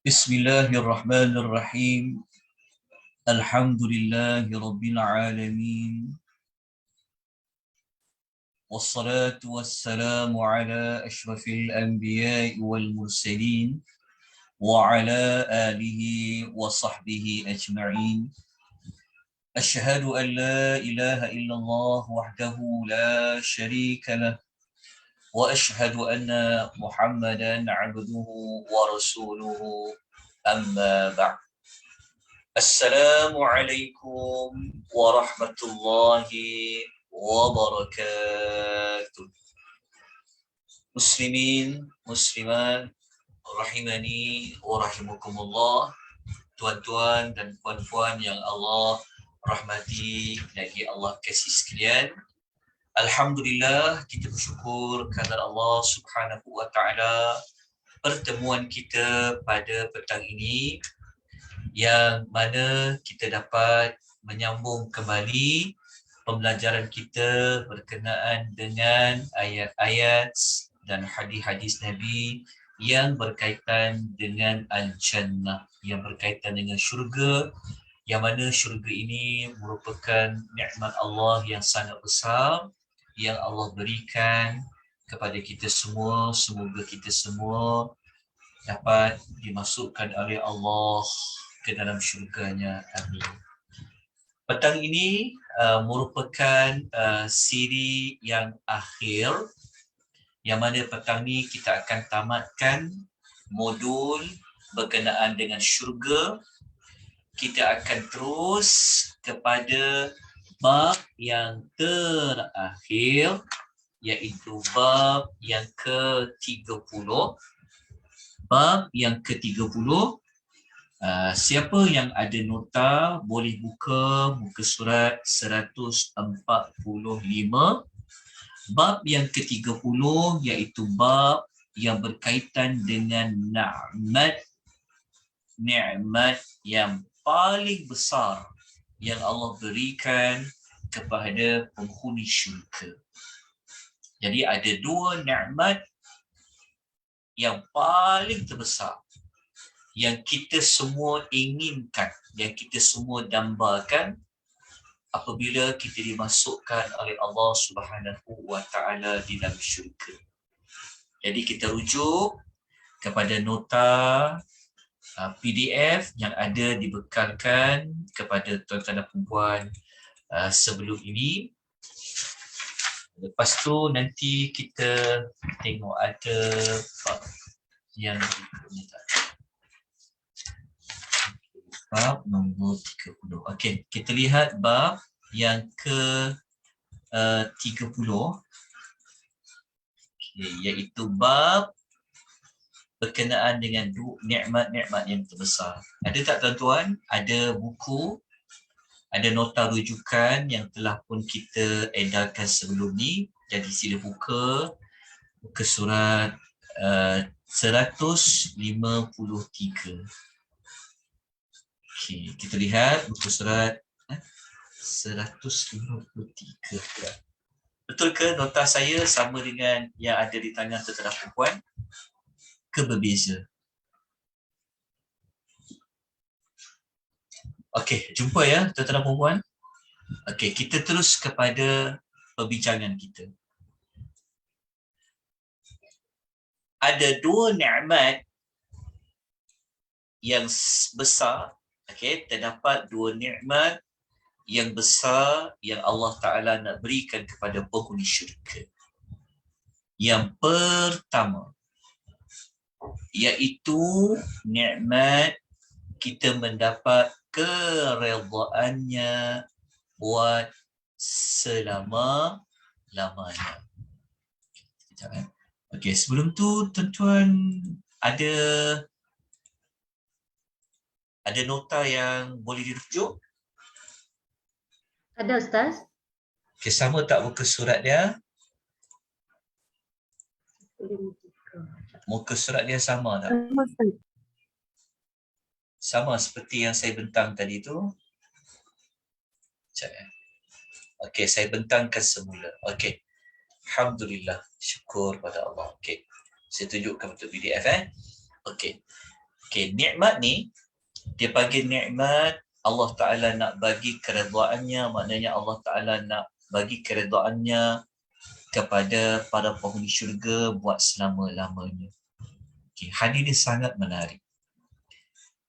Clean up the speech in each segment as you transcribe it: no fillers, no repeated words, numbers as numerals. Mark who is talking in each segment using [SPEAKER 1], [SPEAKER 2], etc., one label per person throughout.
[SPEAKER 1] Bismillahirrahmanirrahim. Alhamdulillahirabbil alamin. Wassalatu wassalamu ala asyrafil anbiya'i wal mursalin wa ala alihi wa sahbihi ajma'in. Asyhadu an la ilaha illallah wahdahu la syarika lah wa asyhadu anna Muhammadan 'abduhu wa rasuluhu. Amma ba'd. Assalamualaikum warahmatullahi wabarakatuh. Muslimin, muslimat, rahimani wa rahimakumullah. Tuan-tuan dan puan-puan yang Allah rahmati dan yang Allah kasih sekalian. Alhamdulillah, kita bersyukur kepada Allah Subhanahu wa taala pertemuan kita pada petang ini yang mana kita dapat menyambung kembali pembelajaran kita berkenaan dengan ayat-ayat dan hadis-hadis Nabi yang berkaitan dengan Al-Jannah, yang berkaitan dengan syurga, yang mana syurga ini merupakan nikmat Allah yang sangat besar yang Allah berikan kepada kita semua. Semoga kita semua dapat dimasukkan oleh Allah ke dalam syurganya. Amin. Petang ini merupakan siri yang akhir, yang mana petang ini kita akan tamatkan modul berkenaan dengan syurga. Kita akan terus kepada bab yang terakhir, iaitu bab yang ke-30. Bab yang ke-30. Siapa yang ada nota boleh buka muka surat 145. Bab yang ke-30 iaitu bab yang berkaitan dengan nikmat yang paling besar yang Allah berikan kepada penghuni syurga. Jadi ada dua nikmat yang paling terbesar yang kita semua inginkan, yang kita semua dambakan apabila kita dimasukkan oleh Allah Subhanahu wa taala di dalam syurga. Jadi kita rujuk kepada nota PDF yang ada dibekalkan kepada tuan-tuan dan puan sebelum ini. Lepas tu nanti kita tengok ada yang berikutnya tadi. Bab nombor 30. Okey, kita lihat bab yang ke-30. Iaitu bab berkenaan dengan nikmat-nikmat yang terbesar. Ada tak tuan-tuan? Ada buku, ada nota rujukan yang telah pun kita edarkan sebelum ni. Jadi sila buka surat 153. Okey, kita lihat buku surat 153. Betul ke nota saya sama dengan yang ada di tangan tuan-tuan dan puan? Ke berbeza? Okey, jumpa ya tuan-tuan dan puan. Okey, kita terus kepada perbincangan kita. Ada dua nikmat yang besar. Okey, terdapat dua nikmat yang besar yang Allah Ta'ala nak berikan kepada penghuni syurga. Yang pertama, iaitu nikmat kita mendapat keredaannya buat selama-lamanya. Okey, sebelum tu tuan-tuan ada nota yang boleh dirujuk?
[SPEAKER 2] Ada Ustaz.
[SPEAKER 1] Okey, sama tak muka surat dia? Muka surat dia sama tak? Sama seperti yang saya bentang tadi tu? Sekejap. Okey, saya bentangkan semula. Okey. Alhamdulillah. Syukur pada Allah. Okey. Saya tunjukkan untuk PDF. Okey. Okay, nikmat ni, dia bagi nikmat, Allah Ta'ala nak bagi keredaannya, maknanya Allah Ta'ala nak bagi keredaannya kepada para penghuni syurga buat selama-lamanya. Okay, hadis ini sangat menarik.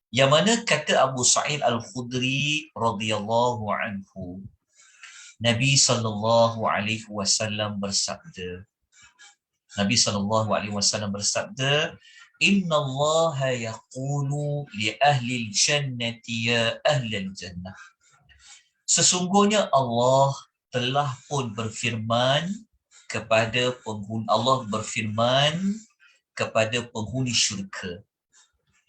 [SPEAKER 1] Yang mana kata Abu Sa'id Al-Khudri radhiyallahu anhu, Nabi sallallahu alaihi wasallam bersabda, Nabi sallallahu alaihi wasallam bersabda, Inna Allah yaqulu li ahli al-jannati ya ahli al-jannah. Sesungguhnya Allah telah pun berfirman kepada penghuni, Allah berfirman kepada penghuni syurga.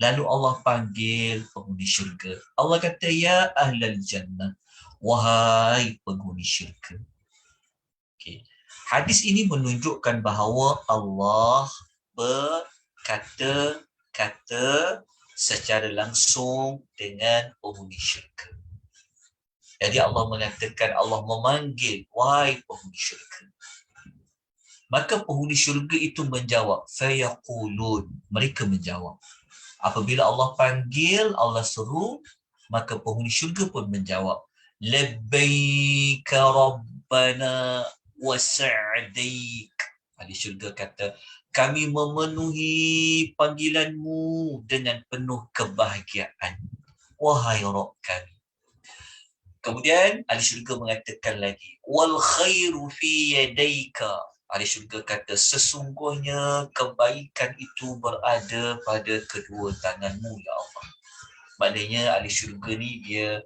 [SPEAKER 1] Lalu Allah panggil penghuni syurga. Allah kata, ya ahli al-jannah, wahai penghuni syurga. Okay. Hadis ini menunjukkan bahawa Allah berkata-kata secara langsung dengan penghuni syurga. Jadi Allah mengatakan, Allah memanggil, wahai penghuni syurga. Maka penghuni syurga itu menjawab, fayaqulun, mereka menjawab. Apabila Allah panggil, Allah seru, maka penghuni syurga pun menjawab, labbaika rabbana wa sa'daik. Ahli syurga kata, kami memenuhi panggilanmu dengan penuh kebahagiaan, wahai Rabb kami. Kemudian ahli syurga mengatakan lagi, wal khairu fi yadaika. Ahli syurga kata, sesungguhnya kebaikan itu berada pada kedua tanganmu, ya Allah. Maknanya ahli syurga ni dia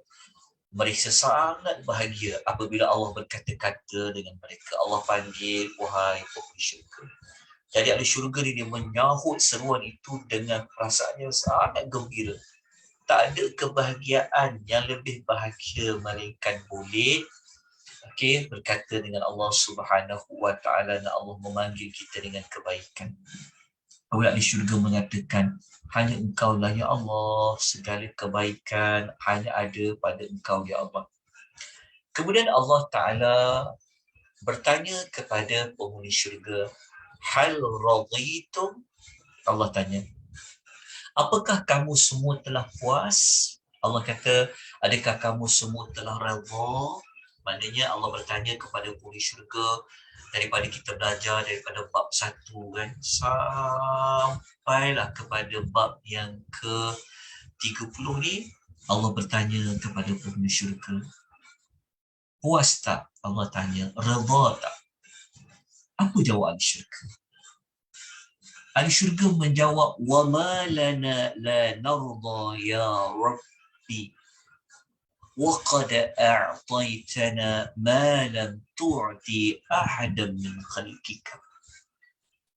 [SPEAKER 1] mereka sangat bahagia apabila Allah berkata-kata dengan mereka. Allah panggil, wahai penghuni syurga. Jadi ahli syurga ni dia menyahut seruan itu dengan perasaan yang sangat gembira. Tak ada kebahagiaan yang lebih bahagia melainkan boleh berkata dengan Allah Subhanahu wa Ta'ala, dan Allah memanggil kita dengan kebaikan. Apabila ahli syurga mengatakan, hanya Engkau lah ya Allah, segala kebaikan hanya ada pada Engkau ya Allah. Kemudian Allah Ta'ala bertanya kepada penghuni syurga, hal raditum? Allah tanya, apakah kamu semua telah puas? Allah kata, adakah kamu semua telah redha? Maknanya Allah bertanya kepada penghuni syurga, daripada kita belajar daripada bab 1 kan, sampailah kepada bab yang ke-30 ni, Allah bertanya kepada penghuni syurga, puas tak? Allah tanya, redha tak? Apa jawab ahli syurga? Ahli syurga menjawab, wa ma lana la narda ya Rabbi wa qad a'taytana ma lam tu'ti ahadan min khalqika.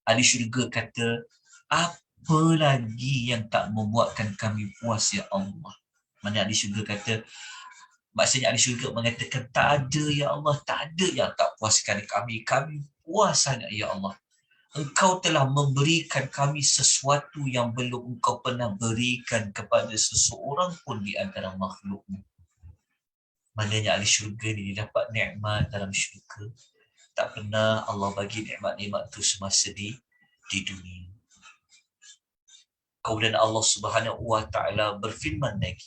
[SPEAKER 1] Ahli syurga kata, apa lagi yang tak membuatkan kami puas ya Allah? Mana ahli syurga kata, maksudnya ahli syurga mengatakan, tak ada ya Allah, tak ada yang tak puaskan kami. Kami puas sangat ya Allah. Engkau telah memberikan kami sesuatu yang belum Engkau pernah berikan kepada seseorang pun di antara makhluk-Mu. Maknanya ahli syurga ni dia dapat nikmat dalam syurga. Tak pernah Allah bagi nikmat-nikmat tu semasa di dunia. Kemudian Allah Subhanahu wa Ta'ala berfirman lagi,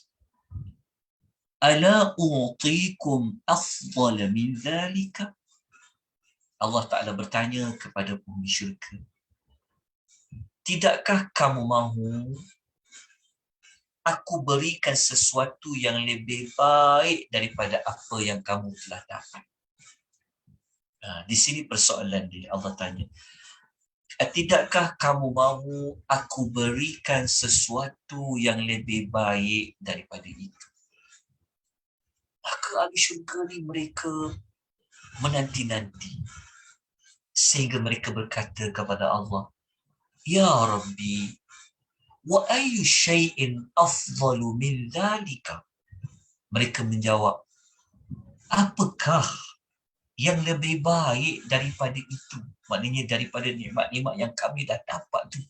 [SPEAKER 1] ala utikum afdala min dhalika. Allah Ta'ala bertanya kepada penghuni syurga, tidakkah kamu mahu aku berikan sesuatu yang lebih baik daripada apa yang kamu telah dapat? Di sini persoalan dia. Allah tanya, tidakkah kamu mahu aku berikan sesuatu yang lebih baik daripada itu? Maka ahli syurga ni mereka menanti-nanti, sehingga mereka berkata kepada Allah, ya Rabbi, wa ayyu syai'in afdalu min dhalika. Mereka menjawab, apakah yang lebih baik daripada itu? Maknanya daripada nikmat-nikmat yang kami dah dapat tu,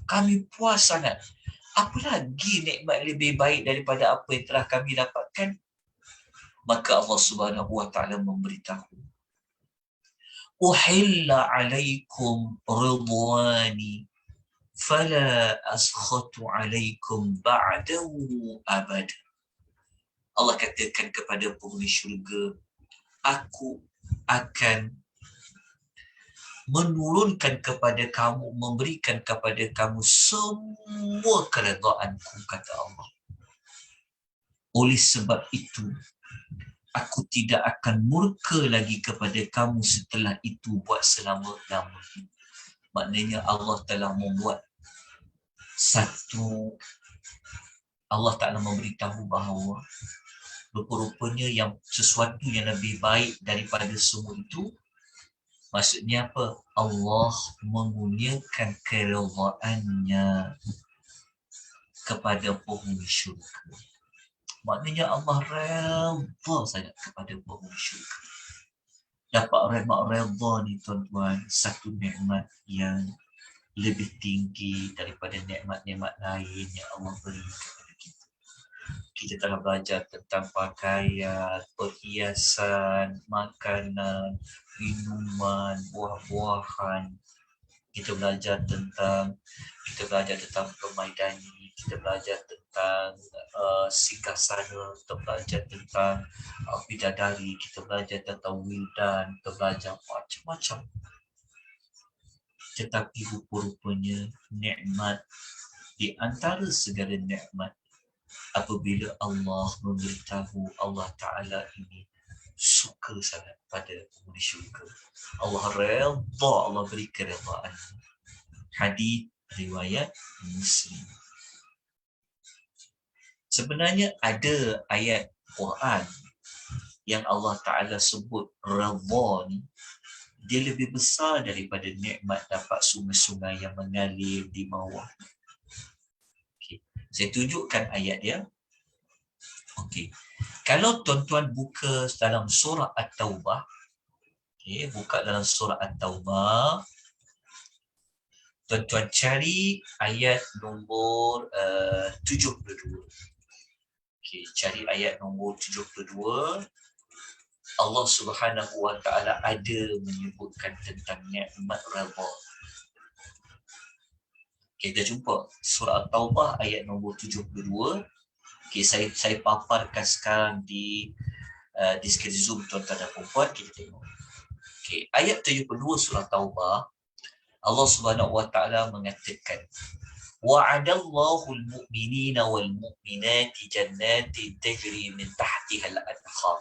[SPEAKER 1] kami puas sangat. Apa lagi nikmat lebih baik daripada apa yang telah kami dapatkan? Maka Allah Subhanahu wa Ta'ala memberitahu, uhilla alaikum ridwani fala askhatu alaikum ba'dahu abad. Allah katakan kepada penghuni syurga, aku akan menurunkan kepada kamu, memberikan kepada kamu semua keredaanku, kata Allah. Oleh sebab itu, aku tidak akan murka lagi kepada kamu setelah itu buat selama-lamanya. Maknanya Allah telah membuat satu, Allah Ta'ala memberitahu bahawa rupa-rupanya yang sesuatu yang lebih baik daripada semua itu, maksudnya apa? Allah mengurniakan keredaannya kepada penghuni syurga. Maknanya Allah redha sangat kepada penghuni syurga. Dapat redha ni tuan-tuan, satu nikmat yang lebih tinggi daripada nikmat-nikmat lain yang Allah beri kepada kita. Kita telah belajar tentang pakaian, perhiasan, makanan, minuman, buah-buahan. Kita belajar tentang permaidani, kita belajar tentang singgahsana, kita belajar tentang bidadari, kita belajar tentang wildan, kita belajar macam-macam. Tetapi rupa-rupanya nikmat di antara segala nikmat, apabila Allah memberitahu Allah Ta'ala ini suka sangat pada penghuni syurga, Allah redha, Allah beri keredaan. Hadis riwayat Muslim. Sebenarnya ada ayat Quran yang Allah Ta'ala sebut redha ni, dia lebih besar daripada nikmat dapat sungai-sungai yang mengalir di bawah. Okay. Saya tunjukkan ayat dia. Okay. Kalau tuan-tuan buka dalam surah At-Taubah, okay, buka dalam surah At-Taubah, tuan-tuan cari ayat nombor 72. Okay, cari ayat nombor 72. Allah Subhanahu wa Ta'ala ada menyebutkan tentang nikmat redha. Okay, kita jumpa surah At-Taubah ayat nombor 72. Okay, saya paparkan sekarang di skrin Zoom tuan-tuan dan puan-puan, kita tengok. Okay, ayat 72 surah Taubah, Allah Subhanahu wa Ta'ala mengatakan, wa'adallahu al-mu'minina wal-mu'minati jannatin tajri min tahtiha al-anhar.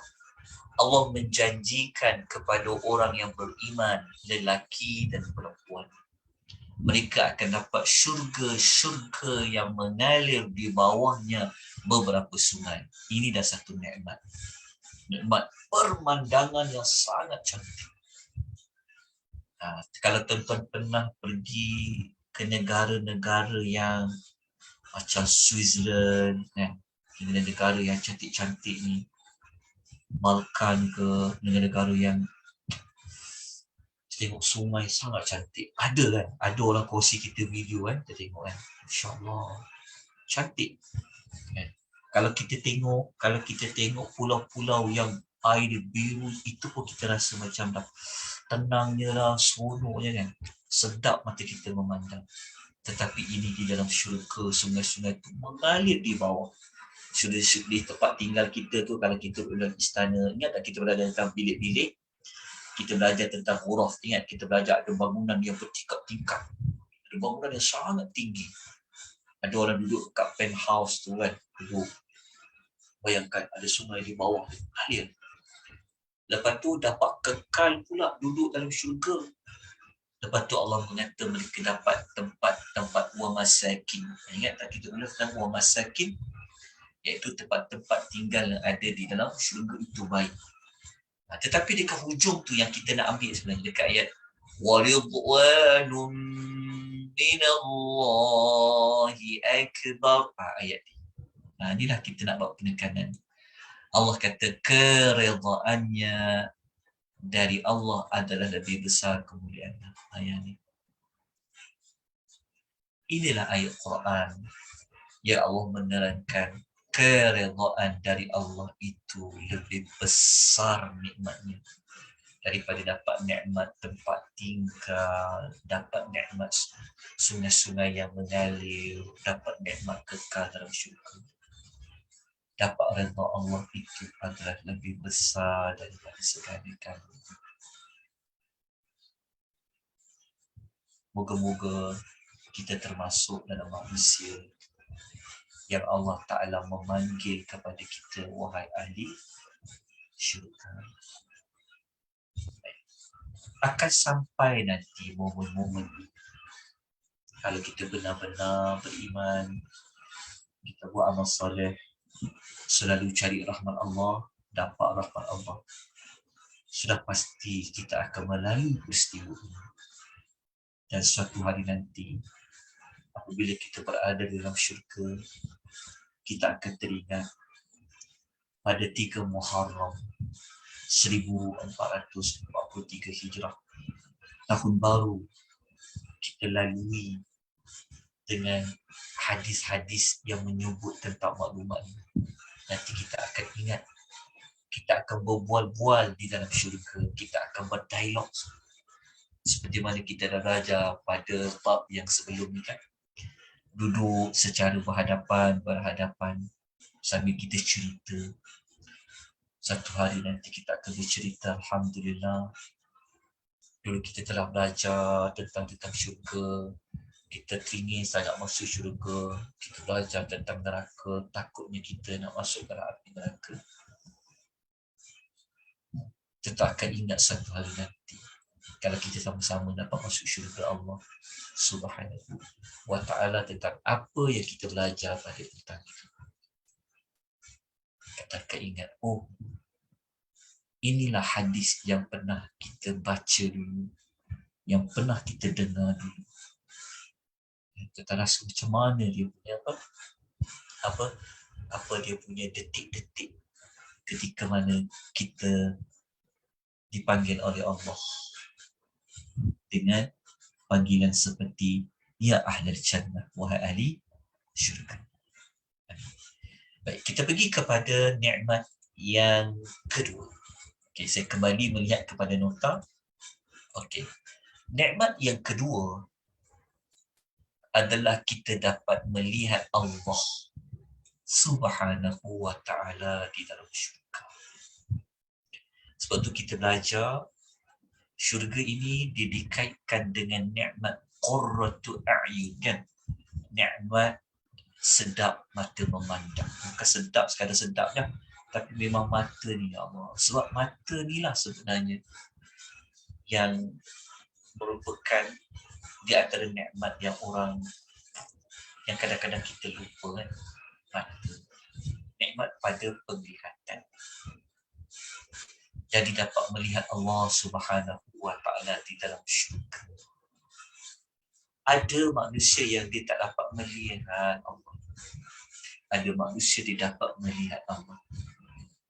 [SPEAKER 1] Allah menjanjikan kepada orang yang beriman, lelaki dan perempuan, mereka akan dapat syurga yang mengalir di bawahnya beberapa sungai. Ini dah satu nikmat. Nikmat pemandangan yang sangat cantik. Kalau tuan-tuan pernah pergi ke negara-negara yang macam Switzerland, negara-negara yang cantik-cantik ni, Balkan ke, negara-negara yang tengok sungai sangat cantik. Ada kan? Ada orang kongsi kita video kan, kita tengok kan. InsyaAllah. Cantik. Kan? Kalau kita tengok pulau-pulau yang air biru, itu pun kita rasa macam dah tenangnya lah, seronoknya kan. Sedap mata kita memandang. Tetapi ini di dalam syurga, sungai-sungai itu mengalir di bawah. Sudah di tempat tinggal kita tu, kalau kita berada di istana, ingat tak kita berada dalam bilik-bilik, kita belajar tentang huruf, ingat kita belajar ada bangunan yang bertingkat-tingkat, ada bangunan yang sangat tinggi, ada orang duduk kat penthouse tu kan, duduk, bayangkan ada sungai di bawah alir. Lepas tu dapat kekal pula duduk dalam syurga. Lepas tu Allah mengata mereka dapat tempat wa masakin. Ingat tak kita bilang tentang wa masakin, iaitu tempat-tempat tinggal yang ada di dalam syurga itu baik. Tetapi dekat hujung tu yang kita nak ambil sebenarnya, dekat ayat waridwanun minallahi akbar, ayat ni. Inilah kita nak buat penekanan. Allah kata keredaannya dari Allah adalah lebih besar kemuliaan. Ayat ni. Inilah ayat Quran yang Allah menerangkan keredaan dari Allah itu lebih besar nikmatnya daripada dapat nikmat tempat tinggal, dapat nikmat sungai-sungai yang mengalir, dapat nikmat kekal dalam syurga. Dapat redha Allah itu adalah lebih besar daripada segala-galanya. Moga-moga kita termasuk dalam manusia yang Allah Ta'ala memanggil kepada kita, wahai ahli syurga. Akan sampai nanti momen-momen kalau kita benar-benar beriman, kita buat amal soleh, selalu cari rahmat Allah, dapat rahmat Allah, sudah pasti kita akan melalui peristiwa ini. Dan suatu hari nanti, apabila kita berada dalam syurga, kita akan teringat pada 3 Muharram 1443 Hijrah, tahun baru kita lalui dengan hadis-hadis yang menyebut tentang maklumat ini. Nanti kita akan ingat, kita akan berbual-bual di dalam syurga, kita akan berdialog seperti mana kita dah belajar pada bab yang sebelum ni kan. Duduk secara berhadapan sambil kita cerita. Satu hari nanti kita akan bercerita, Alhamdulillah, dulu kita telah belajar tentang syurga, kita teringin sangat masuk syurga, kita belajar tentang neraka, takutnya kita nak masuk dalam api neraka. Kita akan ingat satu hari nanti, kalau kita sama-sama dapat masuk syurga Allah Subhanahu wa ta'ala, tentang apa yang kita belajar pada petang itu. Kita akan ingat, oh, inilah hadis yang pernah kita baca dulu, yang pernah kita dengar dulu. Kita rasa macam mana dia punya apa dia punya detik-detik ketika mana kita dipanggil oleh Allah dengan panggilan seperti ya ahlal jannah, wahai ahli syurga. Baik, kita pergi kepada nikmat yang kedua. Okey, saya kembali melihat kepada nota. Okey. Nikmat yang kedua adalah kita dapat melihat Allah Subhanahu wa ta'ala di dalam syurga. Sebab tu kita belajar syurga ini dikaitkan dengan nikmat qurratu a'yun kan. Nikmat sedap mata memandang. Bukan sedap sekadar sedap dah, tapi memang mata ni ya Allah. Sebab mata ni lah sebenarnya yang merupakan di antara nikmat yang kadang-kadang kita lupa kan. Mata. Nikmat pada penglihatan. Jadi dapat melihat Allah Subhanahu wa ta'ala di dalam syurga. Ada manusia yang dia tak dapat melihat Allah. Ada manusia dia dapat melihat Allah.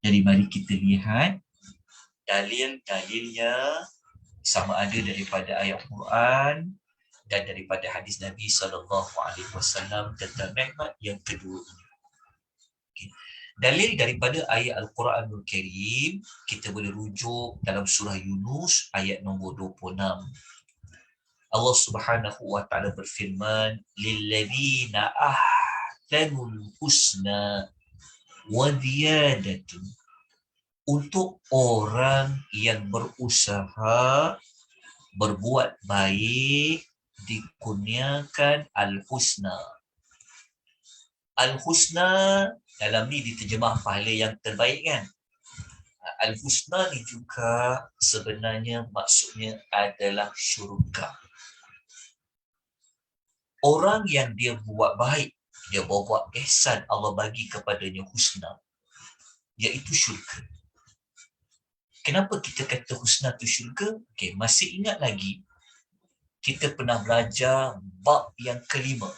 [SPEAKER 1] Jadi mari kita lihat dalil-dalilnya, sama ada daripada ayat Quran dan daripada hadis Nabi SAW tentang nikmat yang kedua ini. Okay. Dalil daripada ayat Al-Quranul Karim, kita boleh rujuk dalam surah Yunus ayat nombor 26. Allah Subhanahu wa ta'ala berfirman, lilladzina ahsanul husna wa ziyadatun, untuk orang yang berusaha berbuat baik dikurniakan al-husna. Al-husna dalam ni diterjemah pahala yang terbaik kan. Al-husna ni juga sebenarnya maksudnya adalah syurga. Orang yang dia buat baik, dia buat ihsan, Allah bagi kepadanya husna, iaitu syurga. Kenapa kita kata husna tu syurga? Okay, masih ingat lagi kita pernah belajar bab yang kelima.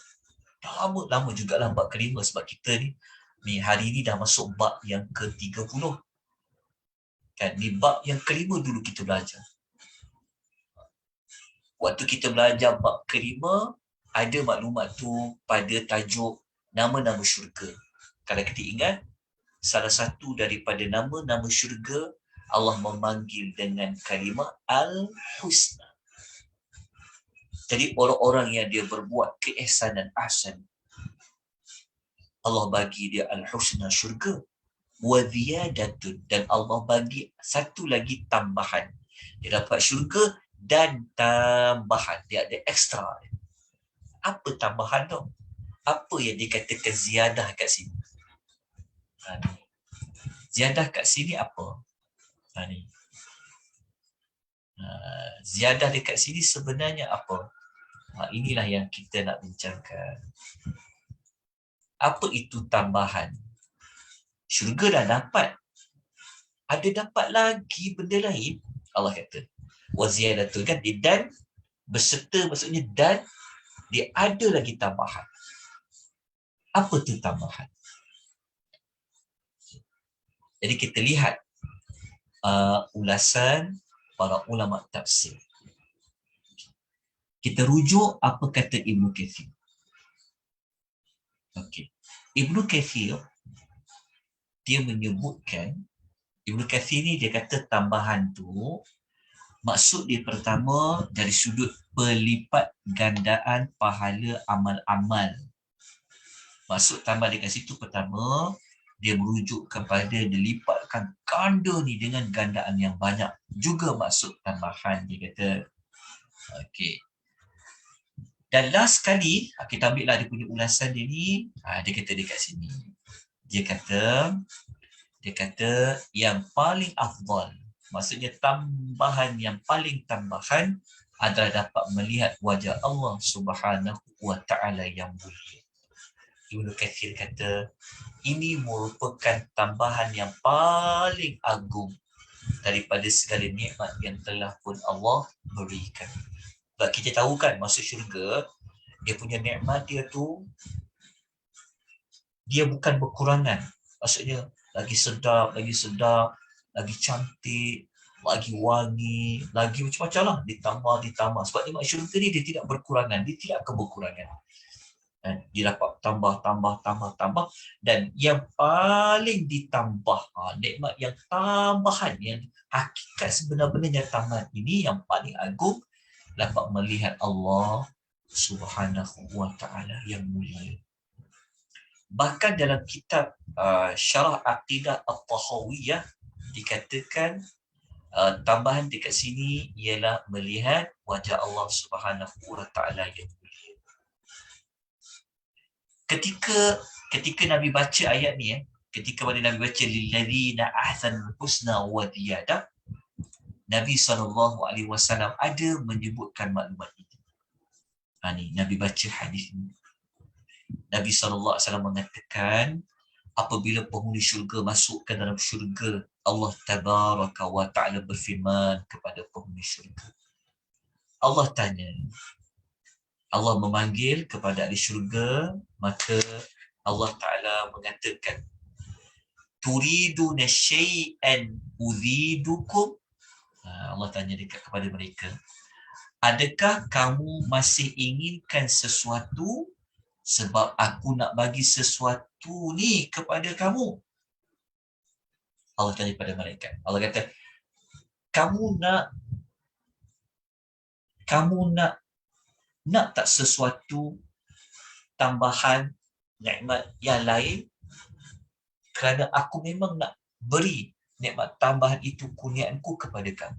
[SPEAKER 1] Dah lama jugalah bab kelima, sebab kita ni hari ni dah masuk bab yang ke-30. Kan, ni bab yang kelima dulu kita belajar. Waktu kita belajar bab kelima, ada maklumat tu pada tajuk nama-nama syurga. Kalau kita ingat, salah satu daripada nama-nama syurga Allah memanggil dengan kalimah Al-Husna. Jadi orang-orang yang dia berbuat keihsanan ahsan, Allah bagi dia Al-Husna, syurga. Wa ziyadatun, dan Allah bagi satu lagi tambahan. Dia dapat syurga dan tambahan. Dia ada ekstra. Apa tambahan tu? Apa yang dikatakan ziyadah kat sini? Ziyadah kat sini apa? Ziyadah dekat sini sebenarnya apa? Inilah yang kita nak bincangkan. Apa itu tambahan? Syurga dah dapat. Ada dapat lagi benda lain? Allah kata. Wa ziyadatul, kan? Dan berserta, maksudnya dan dia ada lagi tambahan. Apa tu tambahan? Jadi kita lihat ulasan para ulama tafsir. Kita rujuk apa kata Ibnu Katsir. Okey. Ibnu Katsir dia menyebutkan, Ibnu Katsir ni dia kata tambahan tu maksud dia pertama dari sudut pelipat gandaan pahala amal-amal. Maksud tambah dekat situ pertama, dia merujuk kepada dilipatkan ganda ni dengan gandaan yang banyak. Juga maksud tambahan, dia kata. Okey. Dan last sekali, kita ambil lah dia punya ulasan dia ni, dia kata dekat sini. Dia kata yang paling afdal, maksudnya tambahan yang paling tambahan adalah dapat melihat wajah Allah Subhanahu wa ta'ala yang mulia. Ibnu Katsir kata ini merupakan tambahan yang paling agung daripada segala nikmat yang telah pun Allah berikan. Sebab kita tahu kan masuk syurga, dia punya nikmat dia tu dia bukan berkurangan. Maksudnya lagi sedap, lagi cantik, lagi wangi, lagi macam-macam lah. Ditambah. Sebab nikmat syurga ni dia tidak berkurangan. Dia tidak akan berkurangan. Dia dapat tambah. Dan yang paling ditambah, nikmat yang tambahan, yang hakikat sebenar-benarnya tambahan ini yang paling agung, dapat melihat Allah Subhanahu wa ta'ala yang mulia. Bahkan dalam kitab Syarah Aqidah At-Tahawiyah dikatakan tambahan dekat sini ialah melihat wajah Allah Subhanahu wa ta'ala yang mulia. Ketika Nabi baca ayat ni, ketika mana Nabi baca lilladzina ahsanul husna wa ziyadah, Nabi SAW ada menyebutkan maklumat itu. Ni Nabi baca hadis ini. Nabi SAW mengatakan apabila penghuni syurga masuk ke dalam syurga, Allah Tabaraka wa Ta'ala berfirman kepada penghuni syurga. Allah tanya, Allah memanggil kepada ahli syurga, maka Allah Ta'ala mengatakan, turiduna syai'an uzidukum. Allah tanya kepada mereka, adakah kamu masih inginkan sesuatu sebab aku nak bagi sesuatu ni kepada kamu? Allah tanya kepada mereka. Allah kata, kamu nak tak sesuatu tambahan nikmat yang lain? Kerana aku memang nak beri nikmat tambahan itu, kurniaanku kepada kamu.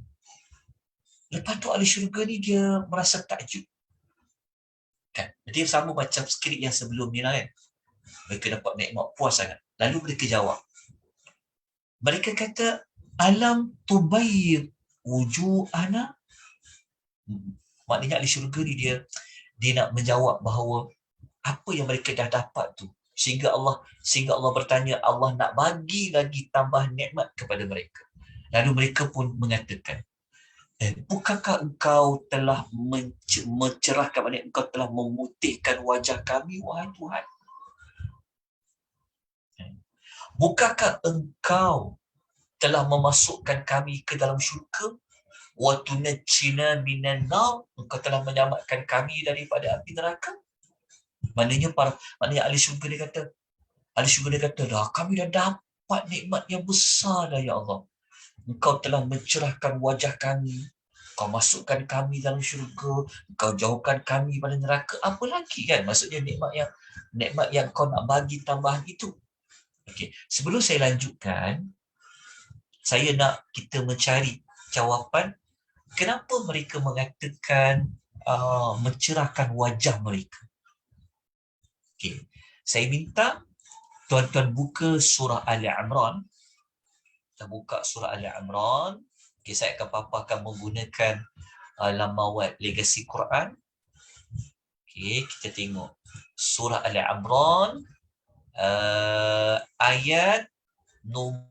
[SPEAKER 1] Lepas tu ahli syurga ni dia merasa takjub. Kan? Dia sama macam skrip yang sebelum ni lah kan. Mereka dapat nikmat puas sangat. Lalu mereka jawab. Mereka kata, alam tubayyid wujuhana. Maknanya ahli syurga ni dia nak menjawab bahawa apa yang mereka dah dapat tu, sehingga Allah bertanya, Allah nak bagi lagi tambahan nikmat kepada mereka. Lalu mereka pun mengatakan, bukankah engkau telah mencerahkan, maknanya engkau telah memutihkan wajah kami, wahai Tuhan? Bukankah engkau telah memasukkan kami ke dalam syurga? Wa tunajjina minan nar, engkau telah menyelamatkan kami daripada api neraka. Maknanya ahli syurga dia kata, dah kami dah dapat nikmat yang besar dah ya Allah. Engkau telah mencerahkan wajah kami, kau masukkan kami dalam syurga, kau jauhkan kami pada neraka. Apa lagi kan? Maksudnya nikmat yang kau nak bagi tambahan itu. Okey, sebelum saya lanjutkan, saya nak kita mencari jawapan kenapa mereka mengatakan mencerahkan wajah mereka. Okey, saya minta tuan-tuan buka surah Ali Imran. Kita buka surah Ali Imran. Okay, saya akan paparkan menggunakan lamawat legasi Quran. Okay, kita tengok surah Ali Imran ayat nombor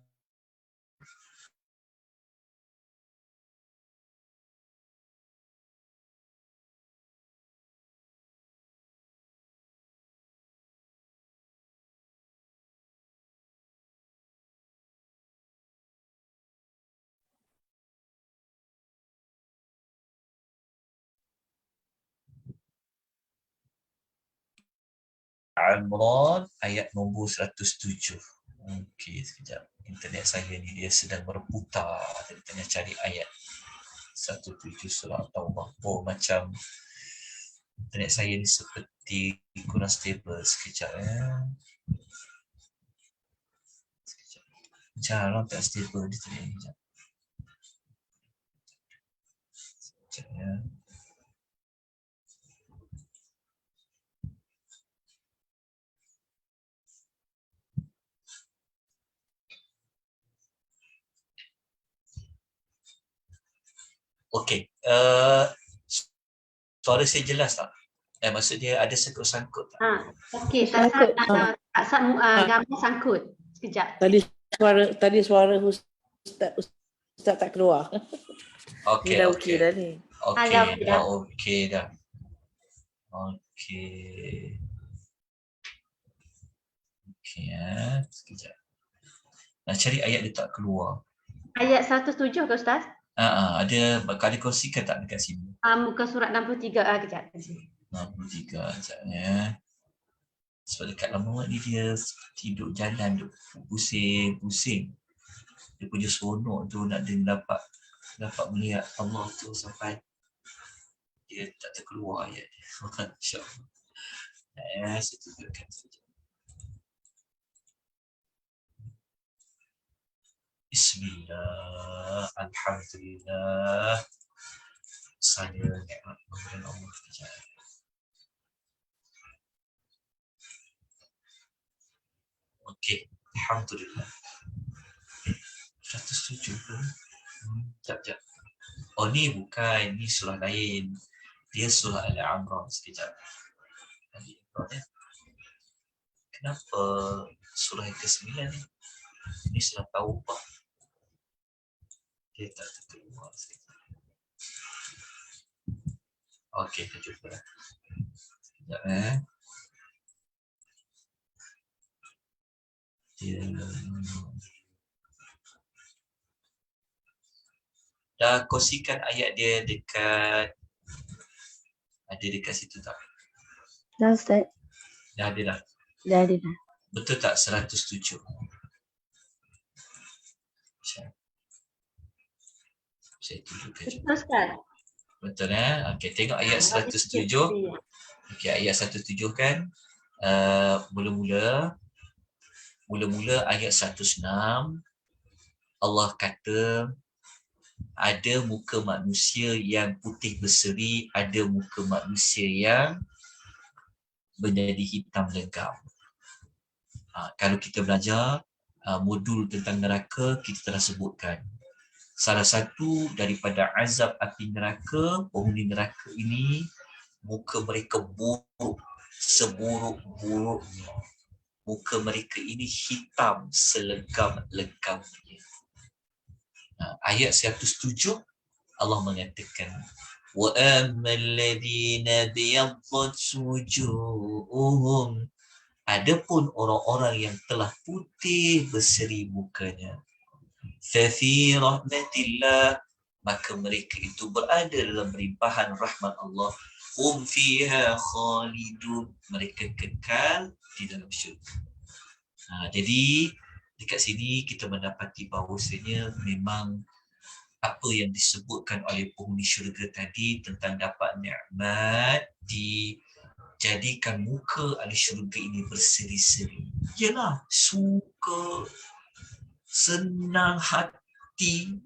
[SPEAKER 1] Imran ayat nombor 107. Okey, sekejap. Internet saya ni dia sedang berputar. Jadi tengah cari ayat 107 surah Taubah. Oh, macam internet saya ni seperti kurang stable. Sekejap ya. Sekejap. Jarang tak stable di internet ni. Sekejap ya. Okey, suara saya jelas tak? Maksudnya ada sangkut-sangkut tak?
[SPEAKER 2] Okey, tak gambar sangkut. Sekejap.
[SPEAKER 3] Tadi suara Ustaz tak keluar.
[SPEAKER 1] Okey,
[SPEAKER 3] dah
[SPEAKER 1] okey.
[SPEAKER 3] dah ni.
[SPEAKER 1] Okey dah. Okey. Okey ya, sekejap. Nak cari ayat dia tak keluar.
[SPEAKER 2] Ayat 107 ke Ustaz?
[SPEAKER 1] Ada kali kongsikan tak dekat sini?
[SPEAKER 2] Muka surat 63 kejap.
[SPEAKER 1] 63 sekejapnya. Sebab dekat lama ni dia seperti duduk jalan, duduk pusing-pusing. Dia punya seronok tu nak dia dapat melihat Allah tu sampai dia tak terkeluar ayat dia. InsyaAllah. Saya tunjukkan saja. Bismillah, Alhamdulillah. Saya nikmat pemberian Allah sekejap. Okey, Alhamdulillah. 107 ke? Sekejap. Oh ni bukan, ni surah lain. Dia surah Al-Imran. Sekejap. Al-Imran ya. Kenapa surah yang ke-9 ni? Ini surah Taubah. Dia tak terkeluar. Okey, kita cuba. Sekejap dah kongsikan ayat dia dekat situ tak?
[SPEAKER 4] Dah Ustaz.
[SPEAKER 1] Dah ada dah.
[SPEAKER 4] Dah ada dah.
[SPEAKER 1] Betul tak 107? Saya tunjukkan je.
[SPEAKER 2] Betul Ustaz.
[SPEAKER 1] Betul Okey, tengok ayat 107. Okey, ayat 107 kan. Mula-mula ayat 106 Allah kata ada muka manusia yang putih berseri, ada muka manusia yang menjadi hitam legam. Kalau kita belajar modul tentang neraka, kita telah sebutkan salah satu daripada azab api neraka, penghuni neraka ini muka mereka buruk, seburuk-buruknya. Muka mereka ini hitam selegam-legamnya. Ayat 107 Allah mengatakan wa ammal ladzina biyaddat wujuhum, adapun orang-orang yang telah putih berseri mukanya, fa fi rahmatillah, maka mereka itu berada dalam limpahan rahmat Allah, hum fiha khalidun, mereka kekal di dalam syurga. Jadi dekat sini kita mendapati bahawasanya memang apa yang disebutkan oleh penghuni syurga tadi tentang dapat nikmat dijadikan muka ahli syurga ini berseri-seri. Yalah, suka, senang hati.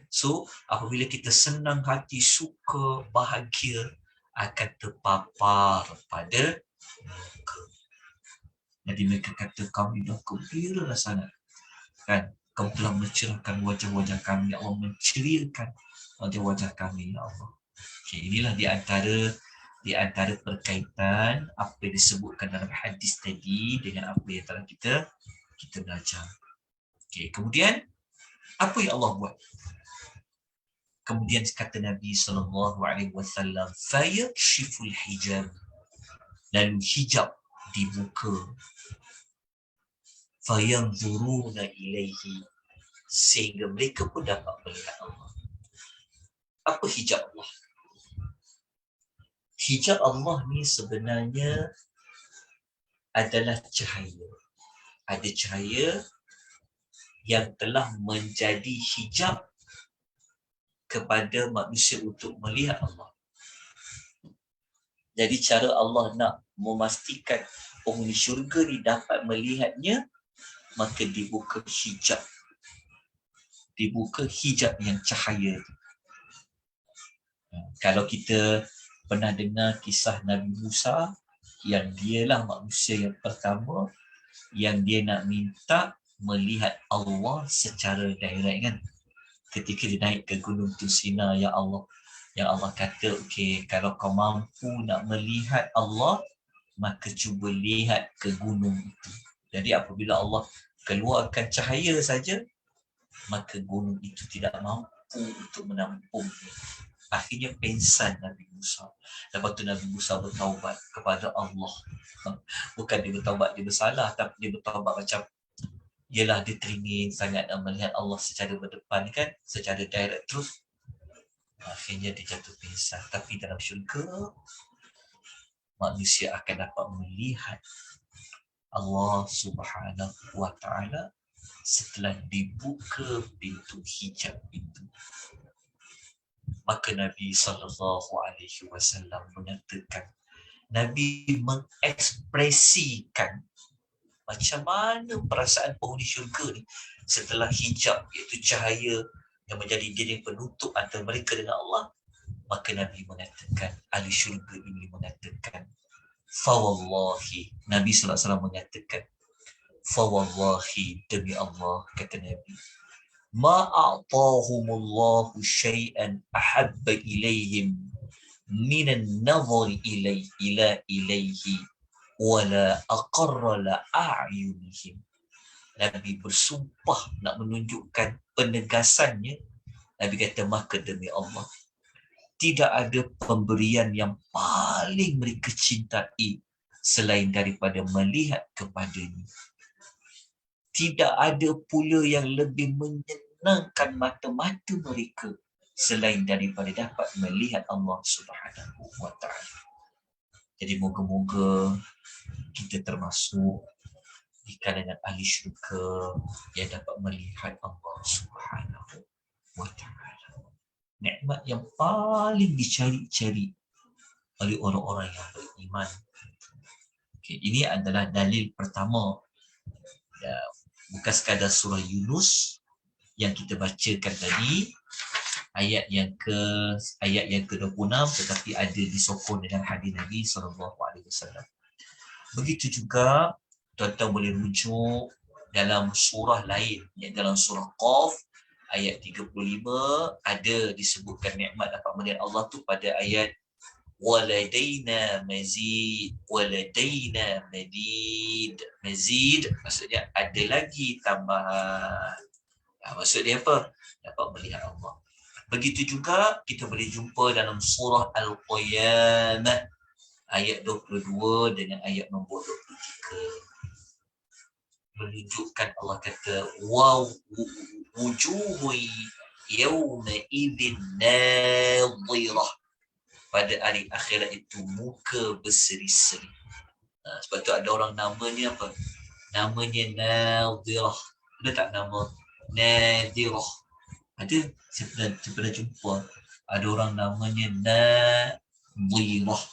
[SPEAKER 1] So, apabila kita senang hati, suka, bahagia, akan terpapar pada muka. Jadi mereka kata, kami dah gembira sangat. Kan? Kau telah mencerahkan wajah-wajah kami, ya Allah, menceriakan wajah-wajah kami, ya Allah. Okay, inilah di antara perkaitan apa yang disebutkan dalam hadis tadi dengan apa yang telah kita belajar. Okay, kemudian apa yang Allah buat? Kemudian kata Nabi SAW, fayakshiful hijab, lalu hijab dibuka, fayanzuruna ilaihi, sehingga mereka pun dapat melihat Allah. Apa hijab Allah? Hijab Allah ni sebenarnya adalah cahaya. Ada cahaya yang telah menjadi hijab kepada manusia untuk melihat Allah. Jadi cara Allah nak memastikan penghuni syurga ni dapat melihatnya, maka dibuka hijab. Dibuka hijab yang cahaya. Kalau kita pernah dengar kisah Nabi Musa, yang dialah manusia yang pertama yang dia nak minta melihat Allah secara direct, kan? Ketika dia naik ke Gunung Tursina, ya Allah, yang Allah kata, okey, kalau kau mampu nak melihat Allah, maka cuba lihat ke gunung itu. Jadi apabila Allah keluarkan cahaya saja, maka gunung itu tidak mampu untuk menampungnya. Akhirnya pingsan Nabi Musa. Lepas tu Nabi Musa bertaubat kepada Allah. Bukan dia bertaubat dia bersalah, tapi dia bertaubat macam, ialah dia teringin sangat melihat Allah secara berdepan, kan, secara direct terus. Akhirnya dia jatuh pingsan. Tapi dalam syurga, manusia akan dapat melihat Allah Subhanahu wa ta'ala setelah dibuka pintu hijab itu. Maka Nabi SAW menyatakan, Nabi mengekspresikan macam mana perasaan penghuni syurga ni setelah hijab, iaitu cahaya yang menjadi dinding penutup antara mereka dengan Allah. Maka Nabi mengatakan, ahli syurga ini mengatakan, fawallahi, Nabi SAW mengatakan, fawallahi, demi Allah, kata Nabi, ma'a'tahumullahu syai'an ahabba ilaihim minan nazari ilaihi wala aqarra la a'yunihim. Nabi bersumpah nak menunjukkan penegasannya. Nabi kata, maka demi Allah, tidak ada pemberian yang paling mereka cintai selain daripada melihat kepadanya. Tidak ada pula yang lebih menyenangkan mata-mata mereka selain daripada dapat melihat Allah Subhanahu wa ta'ala. Jadi moga-moga kita termasuk di kalangan ahli syurga yang dapat melihat Allah Subhanahu wa ta'ala. Nikmat yang paling dicari-cari oleh orang-orang yang beriman. Okay, ini adalah dalil pertama. Ya, bukan sekadar surah Yunus yang kita bacakan tadi, ayat yang ke-26, tetapi ada disokong dengan hadis Nabi SAW. Begitu juga tuan-tuan boleh rujuk dalam surah lain, iaitu dalam surah Qaf ayat 35, ada disebutkan nikmat dapat melihat Allah tu pada ayat waladaina mazid, waladaina madid. Mazid maksudnya ada lagi tambahan. Maksudnya apa? Dapat melihat Allah. Begitu juga kita boleh jumpa dalam surah Al-Qiyamah ayat 22 dengan ayat nombor 23. Menunjukkan Allah kata, wow, wujuhu yawma idzin nadhirah. Pada hari akhirat itu muka berseri-seri. Sebab tu ada orang namanya apa? namanya Nadhirah. Ada tak nama Nadhirah? Ada, saya pernah jumpa ada orang namanya Nadhirah.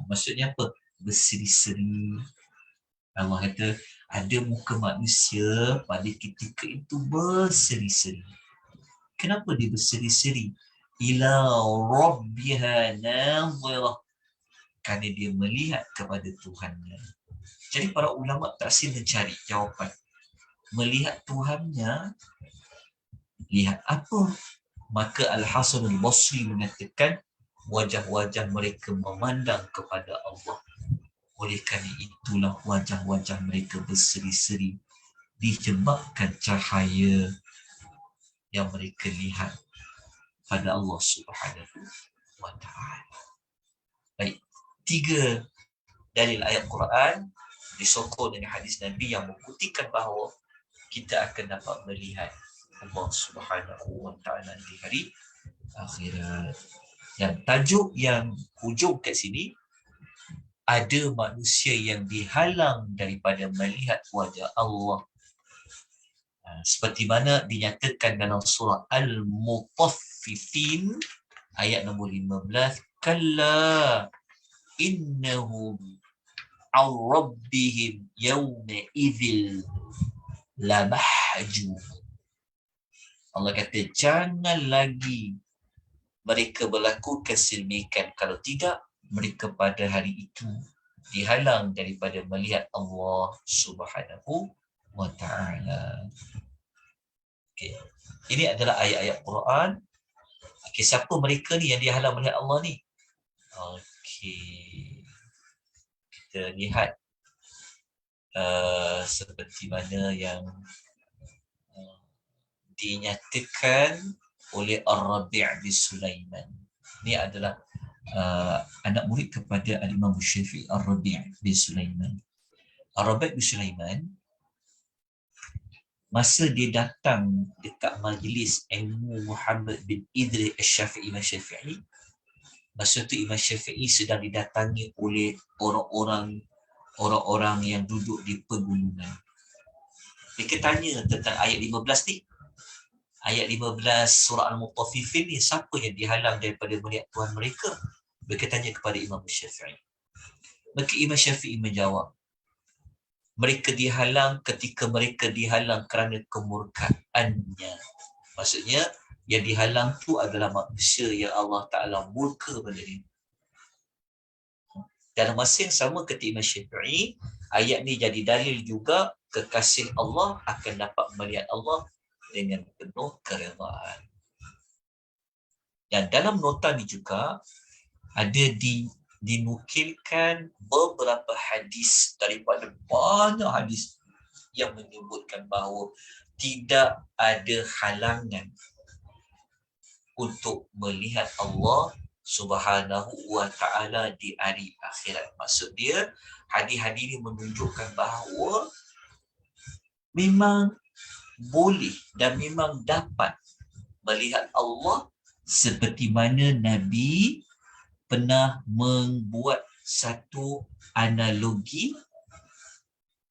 [SPEAKER 1] Maksudnya apa? Berseri-seri. Allah kata ada muka manusia pada ketika itu berseri-seri. Kenapa dia berseri-seri? Ila rabbiha nadhirah. Kerana dia melihat kepada Tuhannya. Jadi para ulama tafsir mencari jawapan. Melihat Tuhannya, lihat apa? Maka Al-Hasan Al-Basri mengatakan wajah-wajah mereka memandang kepada Allah. Oleh kerana itulah wajah-wajah mereka berseri-seri disebabkan cahaya yang mereka lihat pada Allah Subhanahu wa ta'ala. Baik, 3 dalil ayat Quran disokong dengan hadis Nabi yang membuktikan bahawa kita akan dapat melihat Allah Subhanahu wa ta'ala di hari akhirat. Dan tajuk yang hujung kat sini, ada manusia yang dihalang daripada melihat wajah Allah. Seperti mana dinyatakan dalam surah Al-Mutaffifin ayat nombor 15, kalla innahum an rabbihim yawma idzil lamahjub. Allah kata jangan lagi mereka berlaku kesilmikan, kalau tidak mereka pada hari itu dihalang daripada melihat Allah Subhanahu wa ta'ala. Okay. Ini adalah ayat-ayat Quran. Okay, siapa mereka ni yang dihalang melihat Allah ni? Okay. Kita lihat seperti mana yang dinyatakan oleh Ar-Rabi' bin Sulaiman. Ini adalah anak murid kepada Al-Imam Syafi'i, Ar-Rabi' bin Sulaiman. Ar-Rabi' bin Sulaiman, masa dia datang dekat majlis ilmu Muhammad bin Idris Al-Syafi'i, Imam Syafi'i, masa tu Imam Syafi'i sedang didatangi oleh orang-orang yang duduk di pegunungan. Mereka tanya tentang ayat 15 ni. Ayat 15 surah Al-Mutaffifin ni, siapa yang dihalang daripada melihat Tuhan mereka? Mereka tanya kepada Imam Syafi'i. Maka Imam Syafi'i menjawab, mereka dihalang ketika mereka dihalang kerana kemurkaannya. Maksudnya yang dihalang tu adalah manusia yang Allah Ta'ala murka pada dia. Dalam masa yang sama kata Imam Syafi'i, ayat ni jadi dalil juga kekasih Allah akan dapat melihat Allah dengan penuh keredaan. Dan dalam nota ni juga ada dinukilkan beberapa hadis daripada banyak hadis yang menyebutkan bahawa tidak ada halangan untuk melihat Allah Subhanahu wa ta'ala di hari akhirat. Maksud dia, hadis-hadis ini menunjukkan bahawa memang boleh dan memang dapat melihat Allah, seperti mana Nabi pernah membuat satu analogi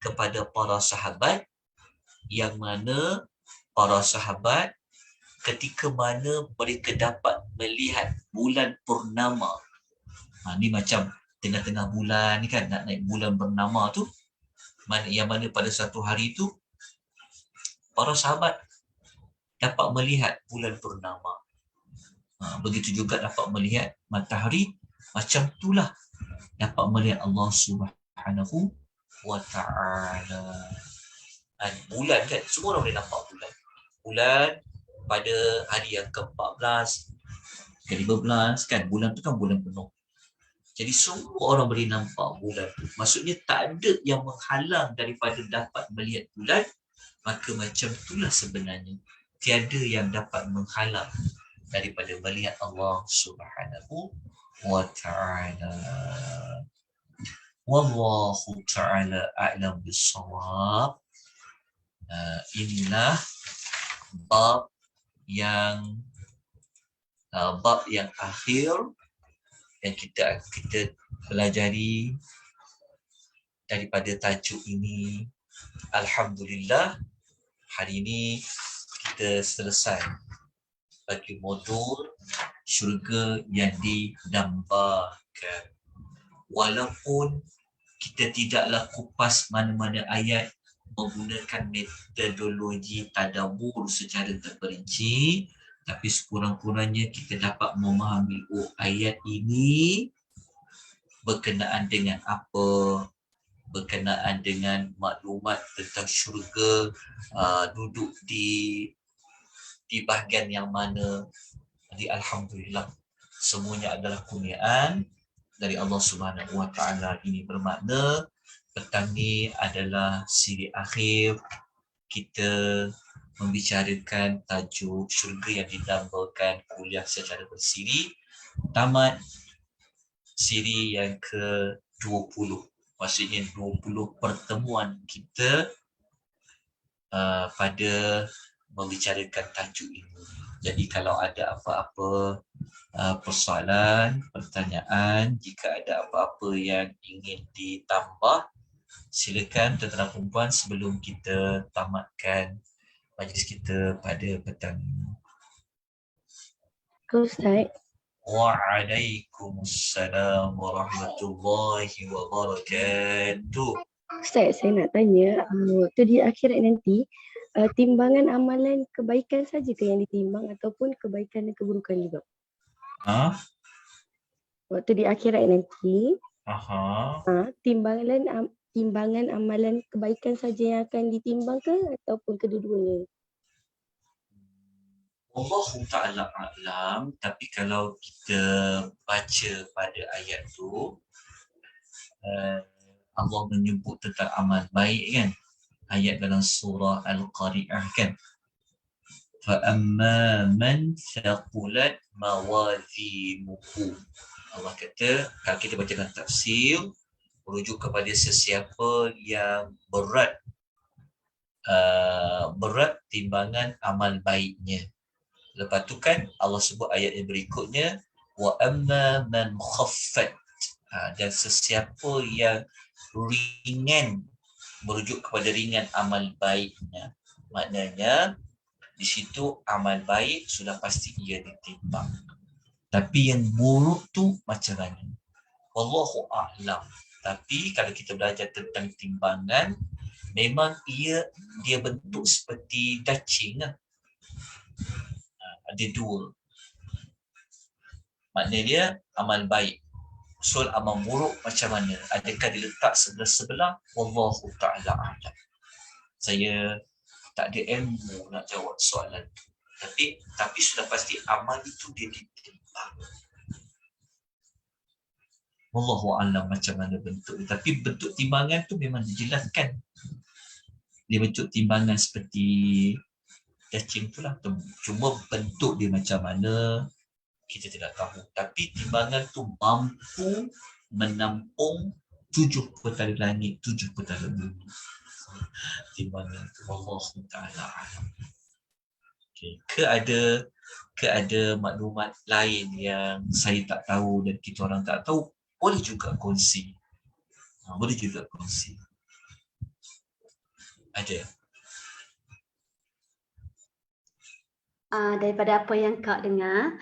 [SPEAKER 1] kepada para sahabat, yang mana para sahabat ketika mana mereka dapat melihat bulan purnama. Ni macam tengah-tengah bulan ni kan, nak naik bulan purnama tu, yang mana pada satu hari tu para sahabat dapat melihat bulan purnama. Begitu juga dapat melihat matahari, macam itulah dapat melihat Allah Subhanahu wa ta'ala. Dan bulan kan, semua orang boleh nampak bulan. Bulan pada hari yang ke-14, ke-15 kan, bulan tu kan bulan penuh. Jadi semua orang boleh nampak bulan tu. Maksudnya tak ada yang menghalang daripada dapat melihat bulan. Maka macam itulah sebenarnya, tiada yang dapat menghalang daripada melihat Allah Subhanahu wa ta'ala. Wallahu ta'ala a'lam bis-shawab. Inilah bab yang akhir yang kita pelajari daripada tajuk ini. Alhamdulillah, hari ini kita selesai bagi modul syurga yang didambakan. Walaupun kita tidaklah kupas mana-mana ayat menggunakan metodologi tadabbur secara terperinci, tapi sekurang-kurangnya kita dapat memahami ayat ini berkenaan dengan apa, berkenaan dengan maklumat tentang syurga, duduk di bahagian yang mana. Jadi alhamdulillah, semuanya adalah kurniaan dari Allah Subhanahu Wa Taala. Ini bermakna petang ni adalah siri akhir kita membicarakan tajuk syurga yang didambakan, kuliah secara bersiri. Tamat siri yang ke-20. Maksudnya 20 pertemuan kita pada membicarakan tajuk ini. Jadi kalau ada apa-apa persoalan, pertanyaan, jika ada apa-apa yang ingin ditambah, silakan tuan-tuan perempuan sebelum kita tamatkan majlis kita pada petang ini.
[SPEAKER 4] Ustaz.
[SPEAKER 1] Waalaikumsalam warahmatullahi wabarakatuh.
[SPEAKER 4] Ustaz, saya nak tanya, waktu di akhirat nanti, timbangan amalan kebaikan saja ke yang ditimbang ataupun kebaikan dan keburukan juga? Waktu di akhirat nanti, timbangan amalan kebaikan saja yang akan ditimbang ke ataupun kedua-duanya?
[SPEAKER 1] Allah Ta'ala a'lam, tapi kalau kita baca pada ayat tu, Allah menyebut tentang amal baik kan, ayat dalam surah Al-Qari'ah kan, فَأَمَّا مَنْ ثَقُلَتْ مَوَازِينُهُ. Allah kata, kalau kita baca dalam tafsir, merujuk kepada sesiapa yang berat timbangan amal baiknya. Lepas tu kan Allah sebut ayat yang berikutnya, wa amma man khaffat, dan sesiapa yang ringan, merujuk kepada ringan amal baiknya. Maknanya di situ amal baik sudah pasti ia ditimbang. Tapi yang buruk tu macam mana? Wallahu a'lam. Tapi kalau kita belajar tentang timbangan, memang dia bentuk seperti dacing lah. Ada dua. Maknanya dia amal baik. Usul amal buruk macam mana? Adakah diletak sebelah-sebelah? Wallahu ta'ala a'lam. Saya tak ada ilmu nak jawab soalan tu. Tapi sudah pasti amal itu dia ditimbang. Wallahu a'lam macam mana bentuk. Tapi bentuk timbangan tu memang dijelaskan. Dia bentuk timbangan seperti cacing tu lah. Cuma bentuk dia macam mana kita tidak tahu. Tapi timbangan tu mampu menampung 7 petala langit, 7 petala bumi. Timbangan tu Allah Ta'ala alam. Okay. Ke ada maklumat lain yang saya tak tahu dan kita orang tak tahu, boleh juga kongsi. Boleh juga kongsi. Ada.
[SPEAKER 2] Daripada apa yang Kak dengar,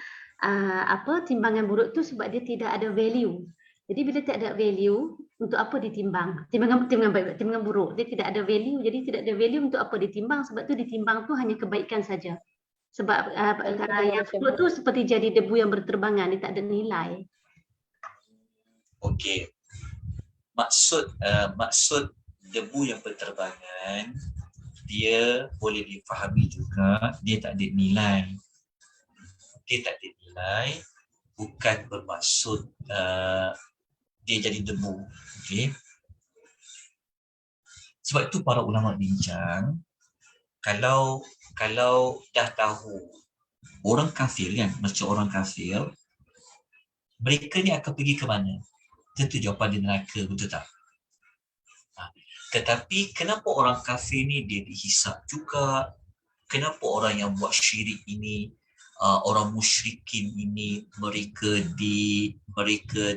[SPEAKER 2] timbangan buruk tu sebab dia tidak ada value. Jadi bila tak ada value, untuk apa ditimbang? Timbangan buruk, dia tidak ada value, jadi tidak ada value untuk apa ditimbang? Sebab tu ditimbang tu hanya kebaikan saja. Sebab yang buruk tu seperti jadi debu yang berterbangan, dia tak ada nilai.
[SPEAKER 1] Okey. Maksud debu yang berterbangan, dia boleh difahami juga, dia tak ada nilai. Dia tak ada nilai, bukan bermaksud dia jadi debu. Okay. Sebab itu para ulama bincang, kalau dah tahu orang kafir kan, macam orang kafir, mereka ni akan pergi ke mana? Tentu jawapan dia neraka, betul tak? Tetapi kenapa orang kafir ni dia dihisap juga? Kenapa orang yang buat syirik ini, orang musyrikin ini, mereka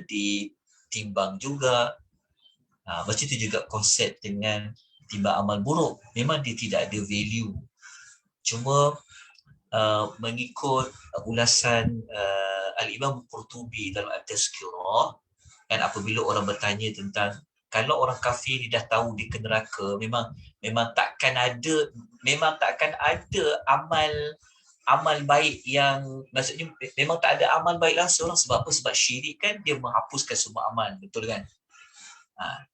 [SPEAKER 1] ditimbang juga? Macam tu juga konsep dengan timbang amal buruk. Memang dia tidak ada value. Cuma mengikut ulasan Al-Imam Qurtubi dalam At-Tazkirah, kan apabila orang bertanya tentang kalau orang kafir ni dah tahu dia ke neraka, memang takkan ada amal baik yang, maksudnya memang tak ada amal baik langsung lah. Sebab apa? Sebab syirik kan dia menghapuskan semua amal, betul kan?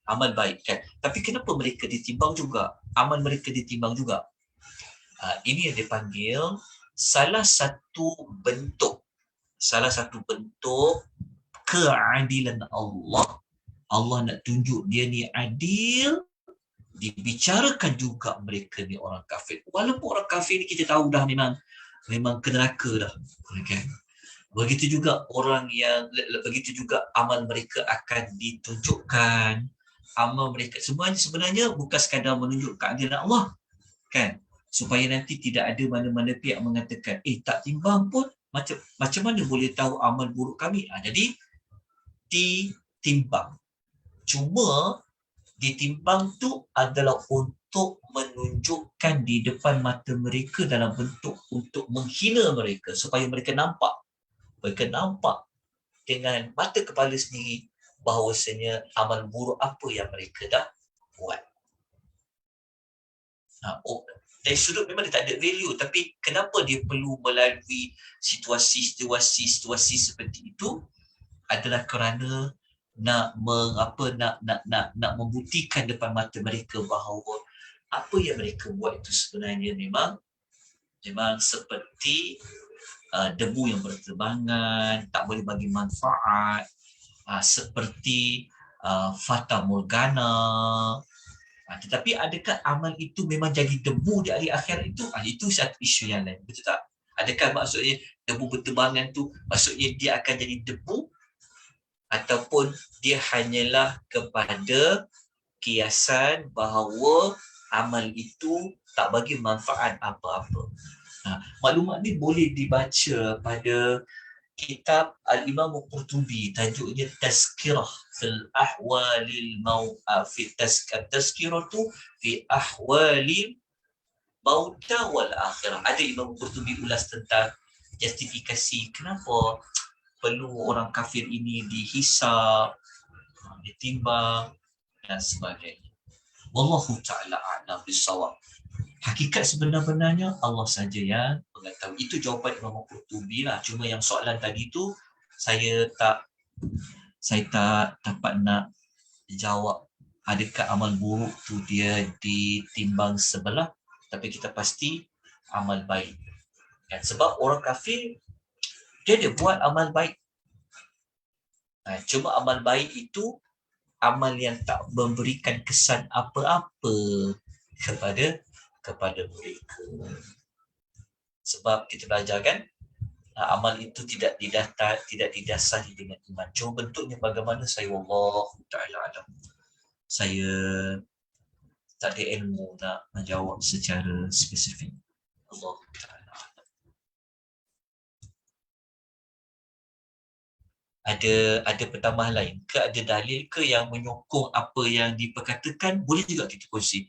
[SPEAKER 1] Amal baik kan. Tapi kenapa mereka ditimbang juga? Amal mereka ditimbang juga. Ini yang dipanggil salah satu bentuk keadilan Allah. Allah nak tunjuk dia ni adil, dibicarakan juga mereka ni orang kafir. Walaupun orang kafir ni kita tahu dah memang ke neraka dah, kan? Begitu juga amal mereka akan ditunjukkan. Amal mereka sebenarnya bukan sekadar menunjuk keadilan Allah, kan? Supaya nanti tidak ada mana-mana pihak mengatakan, tak timbang pun, macam mana boleh tahu amal buruk kami? Jadi ditimbang. Cuma ditimbang tu adalah untuk menunjukkan di depan mata mereka dalam bentuk untuk menghina mereka, supaya mereka nampak dengan mata kepala sendiri bahawasanya amal buruk apa yang mereka dah buat. Dari sudut memang dia tak ada value, tapi kenapa dia perlu melalui situasi seperti itu adalah kerana nak membuktikan depan mata mereka bahawa apa yang mereka buat itu sebenarnya memang seperti debu yang berterbangan, tak boleh bagi manfaat, seperti fata morgana. Tetapi adakah amal itu memang jadi debu di hari akhirat itu? Itu satu isu yang lain, betul tak? Adakah maksudnya debu berterbangan tu maksudnya dia akan jadi debu, ataupun dia hanyalah kepada kiasan bahawa amal itu tak bagi manfaat apa-apa? Maklumat ni boleh dibaca pada kitab Al-Imam Qurtubi, tajuknya Tazkirah fil ahwalil Tazkirah tu fi ahwalil mauta wal akhirah. Ada Imam Qurtubi ulas tentang justifikasi kenapa perlu orang kafir ini dihisab, ditimbang dan sebagainya. Wallahu ta'ala a'lam bissawab. Hakikat sebenar-benarnya Allah saja yang mengetahui. Itu jawapan Imam Qurtubi lah. Cuma yang soalan tadi tu saya tak dapat nak jawab adakah amal buruk tu dia ditimbang sebelah, tapi kita pasti amal baik. Dan sebab orang kafir dia ada buat amal baik. Cuma amal baik itu amal yang tak memberikan kesan apa-apa kepada mereka. Sebab kita belajar kan, amal itu tidak didasari dengan iman. Cuma bentuknya bagaimana saya wallahu ta'ala alam. Saya tak ada ilmu nak menjawab secara spesifik. Allah ta'ala. Ada pertambahan lain ke, ada dalil ke yang menyokong apa yang diperkatakan? Boleh juga kita kongsi.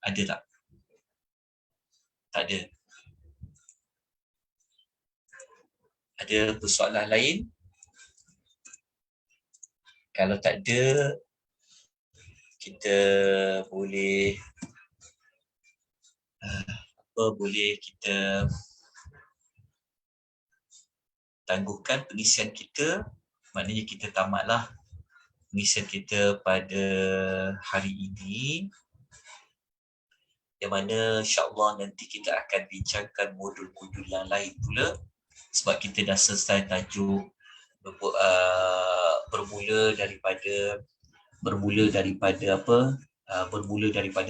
[SPEAKER 1] Ada tak? Tak ada. Ada persoalan lain? Kalau tak ada, kita boleh kita tangguhkan pengisian kita. Maknanya kita tamatlah pengisian kita pada hari ini, yang mana insya-Allah nanti kita akan bincangkan modul-modul yang lain pula, sebab kita dah selesai tajuk bermula daripada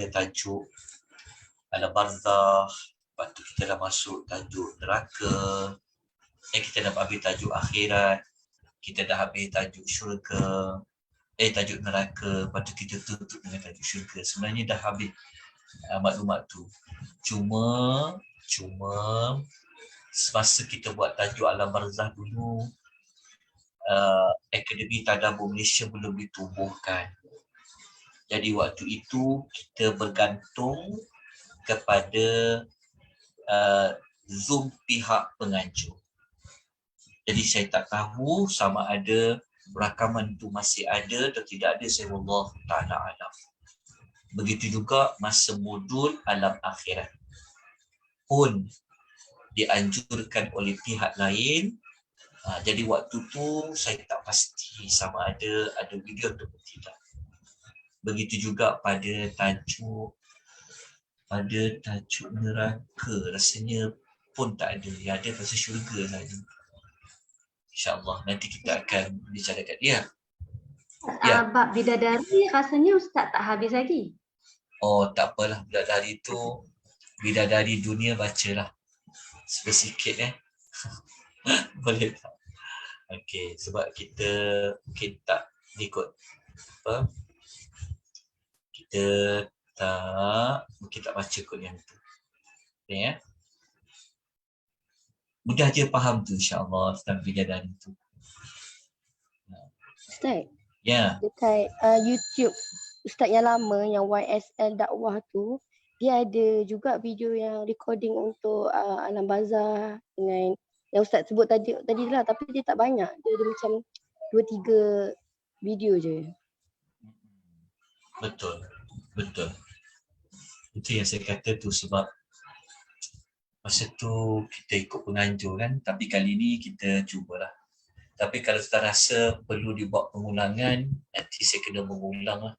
[SPEAKER 1] tajuk alam barzakh, lepas tu kita dah masuk tajuk neraka, kita dah habis tajuk akhirat, kita dah habis tajuk syurga, tajuk neraka, lepas tu kita tutup dengan tajuk syurga. Sebenarnya dah habis maklumat tu. Cuma semasa kita buat tajuk alam barzakh dulu, Akademi Tadabbur Malaysia belum ditubuhkan. Jadi waktu itu kita bergantung kepada Zoom pihak penganjur. Jadi saya tak tahu sama ada rakaman itu masih ada atau tidak ada, saya wallahu ta'ala alam. Begitu juga masa modul alam akhirat pun dianjurkan oleh pihak lain. Jadi waktu tu saya tak pasti sama ada video atau tidak. Begitu juga pada tajuk neraka, rasanya pun tak ada. Yang ada pasal syurga saja. InsyaAllah nanti kita akan bicarakan dia. Ya.
[SPEAKER 2] Bab bidadari rasanya Ustaz tak habis lagi.
[SPEAKER 1] Oh, tak apalah, bidadari dunia bacalah. Sikit boleh tak? Okey, sebab kita tak ikut apa? Kita tak baca kod yang tu. Okay, ya? Mudah je faham tu insya-Allah tentang bidadari tu.
[SPEAKER 4] Ustaz,
[SPEAKER 1] Ya.
[SPEAKER 4] dekat YouTube Ustaz yang lama yang YSL dakwah tu, dia ada juga video yang recording untuk Alam Barzah dengan yang Ustaz sebut tadi lah, tapi dia tak banyak. Dia ada macam 2-3 video je.
[SPEAKER 1] Betul. Itu yang saya kata tu, sebab masa tu kita ikut penganjur kan, tapi kali ni kita cubalah. Tapi kalau kita rasa perlu dibuat pengulangan, nanti saya kena mengulang lah.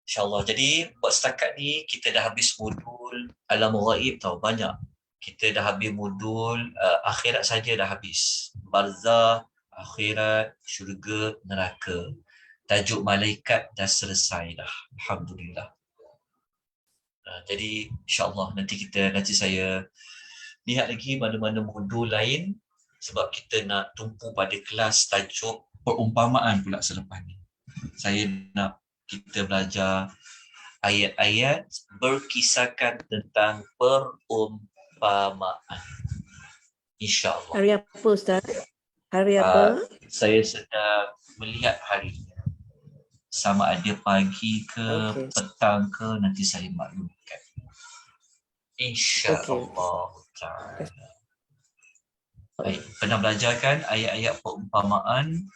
[SPEAKER 1] InsyaAllah. Jadi buat setakat ni kita dah habis modul alam ghaib tau, banyak. Kita dah habis modul akhirat saja dah habis. Barzah, akhirat, syurga, neraka. Tajuk malaikat dah selesai dah. Alhamdulillah. Jadi insyaAllah nanti saya lihat lagi mana-mana modul lain, sebab kita nak tumpu pada kelas tajuk perumpamaan pula selepas ni. Saya nak kita belajar ayat-ayat berkisahkan tentang perumpamaan. InsyaAllah.
[SPEAKER 3] Hari apa Ustaz? Hari apa?
[SPEAKER 1] Saya sedang melihat harinya. Sama ada pagi ke, petang ke, nanti saya maklumkan. InsyaAllah. Baik, pernah belajar kan ayat-ayat perumpamaan?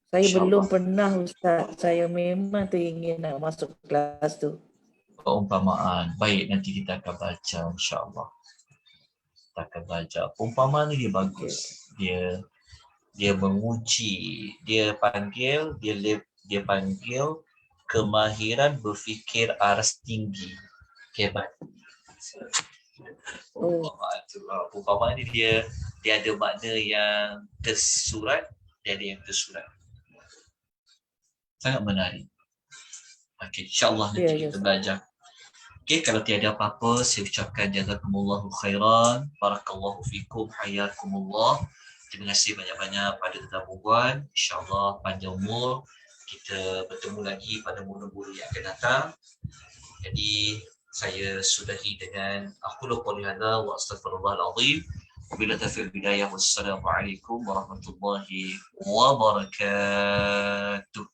[SPEAKER 3] Saya belum pernah Ustaz. Saya memang teringin nak masuk kelas tu.
[SPEAKER 1] Perumpamaan. Baik, nanti kita akan baca insyaAllah. Kita akan baca. Perumpamaan ni dia bagus. Dia menguji, dia panggil kemahiran berfikir aras tinggi. Hebat. Perumpamaan ni dia ada makna yang tersurat, dia ada yang tersurat. Sangat menarik. Okey, insyaAllah nanti kita belajar. Okey, kalau tiada apa-apa, saya ucapkan jazakumullahu khairan, barakallahu fikum, hayakumullah. Terima kasih banyak-banyak pada tetamu puan. InsyaAllah panjang umur. Kita bertemu lagi pada bulan-bulan yang akan datang. Jadi saya sudahi dengan aqulu qouli hadza wa astaghfirullahal azim. Wabillahi taufiq wal hidayah. Wassalamualaikum warahmatullahi wabarakatuh.